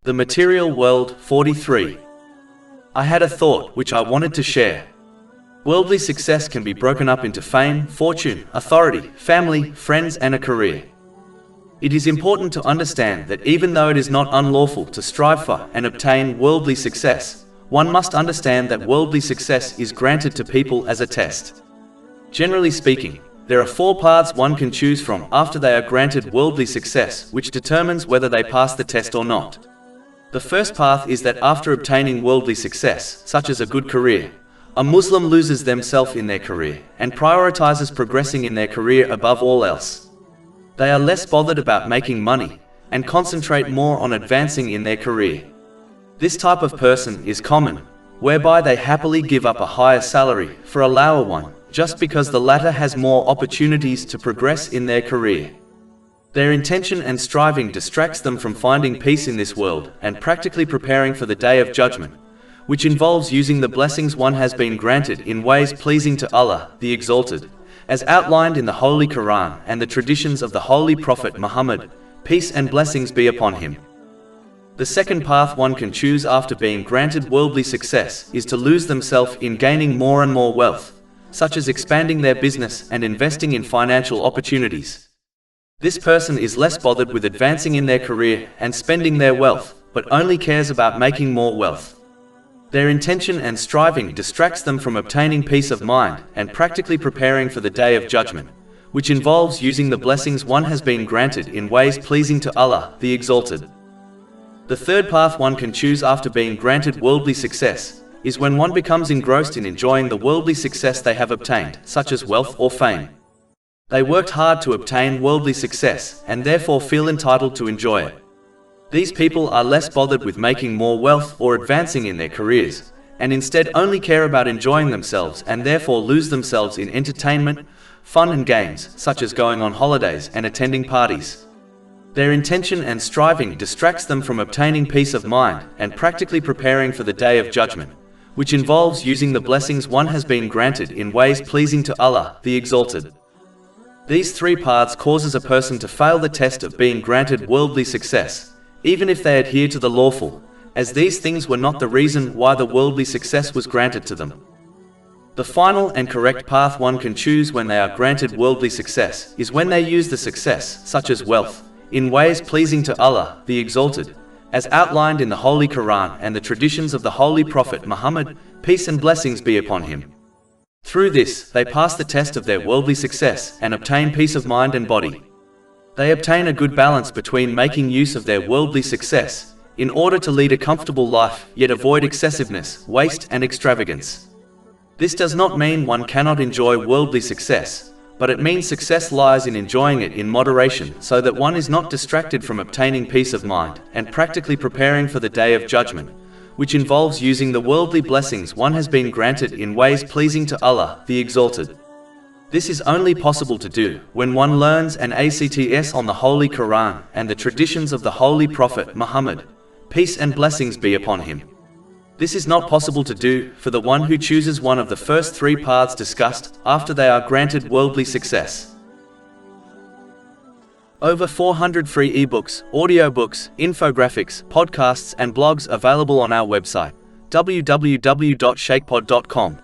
The Material World. 43. I had a thought which I wanted to share. Worldly success can be broken up into fame, fortune, authority, family, friends, and a career. It is important to understand that even though it is not unlawful to strive for and obtain worldly success, one must understand that worldly success is granted to people as a test. Generally speaking, there are 4 paths one can choose from after they are granted worldly success, which determines whether they pass the test or not. The first path is that after obtaining worldly success, such as a good career, a Muslim loses themselves in their career and prioritizes progressing in their career above all else. They are less bothered about making money and concentrate more on advancing in their career. This type of person is common, whereby they happily give up a higher salary for a lower one, just because the latter has more opportunities to progress in their career. Their intention and striving distracts them from finding peace in this world and practically preparing for the day of judgment, which involves using the blessings one has been granted in ways pleasing to Allah, the Exalted, as outlined in the Holy Quran and the traditions of the Holy Prophet Muhammad, peace and blessings be upon him. The second path one can choose after being granted worldly success is to lose themselves in gaining more and more wealth, such as expanding their business and investing in financial opportunities. This person is less bothered with advancing in their career and spending their wealth, but only cares about making more wealth. Their intention and striving distracts them from obtaining peace of mind and practically preparing for the day of judgment, which involves using the blessings one has been granted in ways pleasing to Allah, the Exalted. The third path one can choose after being granted worldly success is when one becomes engrossed in enjoying the worldly success they have obtained, such as wealth or fame. They worked hard to obtain worldly success and therefore feel entitled to enjoy it. These people are less bothered with making more wealth or advancing in their careers, and instead only care about enjoying themselves and therefore lose themselves in entertainment, fun and games, such as going on holidays and attending parties. Their intention and striving distracts them from obtaining peace of mind and practically preparing for the day of judgment, which involves using the blessings one has been granted in ways pleasing to Allah, the Exalted. These 3 paths causes a person to fail the test of being granted worldly success, even if they adhere to the lawful, as these things were not the reason why the worldly success was granted to them. The final and correct path one can choose when they are granted worldly success is when they use the success, such as wealth, in ways pleasing to Allah, the Exalted, as outlined in the Holy Quran and the traditions of the Holy Prophet Muhammad, peace and blessings be upon him. Through this, they pass the test of their worldly success and obtain peace of mind and body. They obtain a good balance between making use of their worldly success in order to lead a comfortable life, yet avoid excessiveness, waste, and extravagance. This does not mean one cannot enjoy worldly success, but it means success lies in enjoying it in moderation so that one is not distracted from obtaining peace of mind and practically preparing for the day of judgment, which involves using the worldly blessings one has been granted in ways pleasing to Allah, the Exalted. This is only possible to do when one learns and acts on the Holy Quran and the traditions of the Holy Prophet Muhammad, peace and blessings be upon him. This is not possible to do for the one who chooses one of the first 3 paths discussed after they are granted worldly success. Over 400 free ebooks, audiobooks, infographics, podcasts and blogs available on our website, www.shakepod.com.